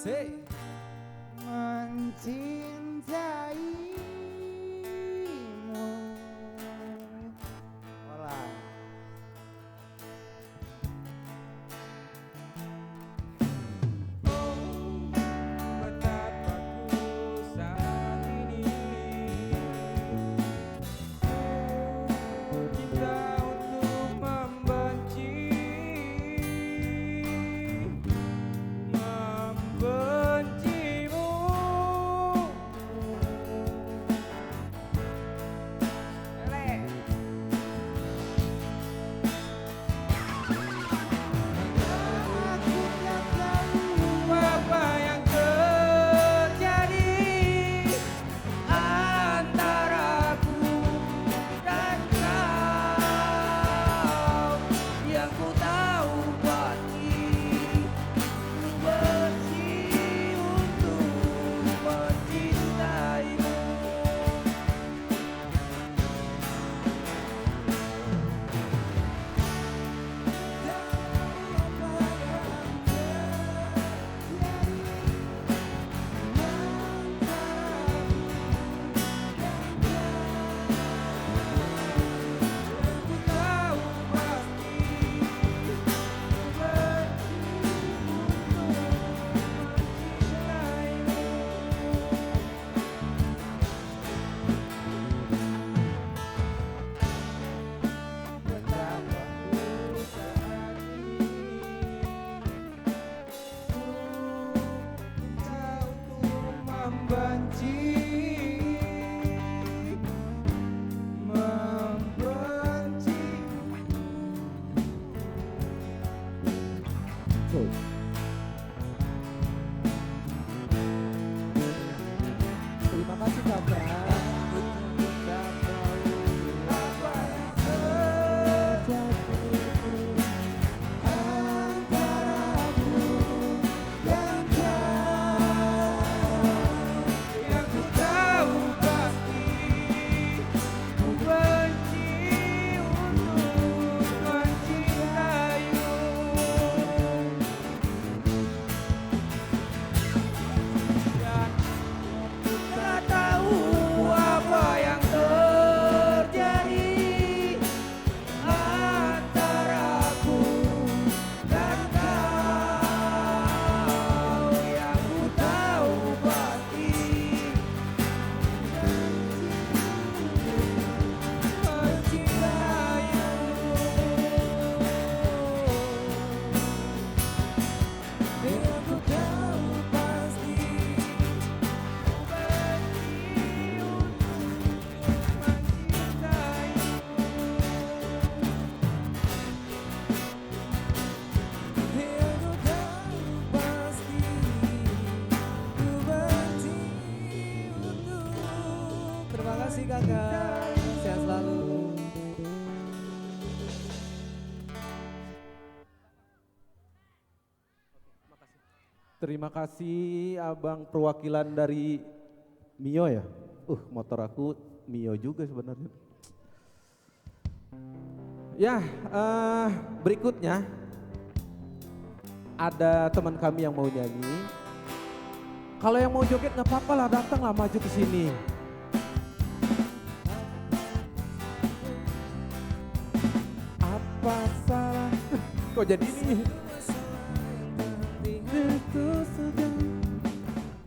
Say. Mencintaimu. Olah. Betapa ku saat ini cinta untuk membencimu. Apa yang terjadi antaraku dan kau, yang ku tahu pasti ku benci untuk mencintaimu. Terima kasih kakak. Terima kasih kakak, sehat selalu. Terima kasih abang perwakilan dari Mio ya. Motor aku Mio juga sebenarnya. Ya, berikutnya ada teman kami yang mau nyanyi. Kalau yang mau joget nggak apa-apa lah, datanglah maju ke sini. Apa salah? Kok jadi ini?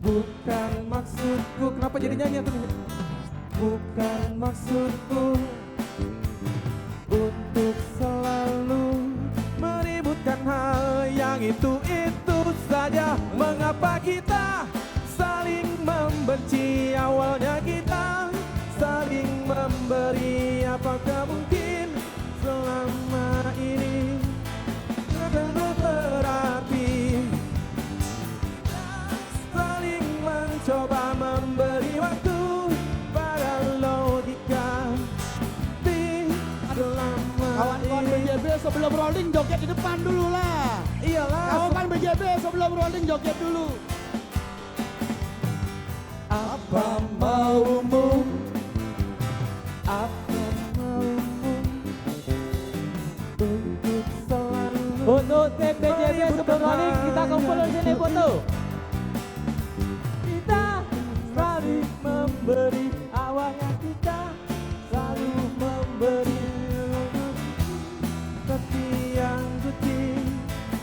Bukan maksudku. Kenapa jadi nyanyi tuh? Bukan maksudku untuk selalu meributkan hal yang itu saja. Mengapa kita saling membenci? Awalnya kita saling memberi. Apakah mungkin selama ini akan berarti saling mencoba memberi waktu pada logika di dalam Kawan-kawan BJB sebelum rolling joget di depan dulu lah. Iyalah. Kawan BJB sebelum rolling joget dulu. Apa maumu? Apa maumu? Untuk selalu. Untuk tim BJB sebelum rolling kita kumpul di sini foto. memberi awalnya kita selalu memberi, tapi yang suci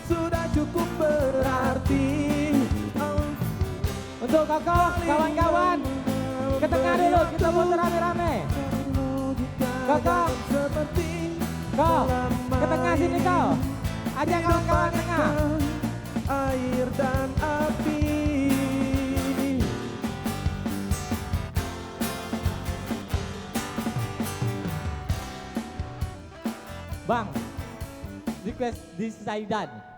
sudah cukup berarti. Untuk kakak, kawan-kawan, ke tengah dulu, kita muter rame-rame. Kakak, kau, ke tengah sini kau. Ajak kawan-kawan tengah. Air dan api. Bang, request di Saidan.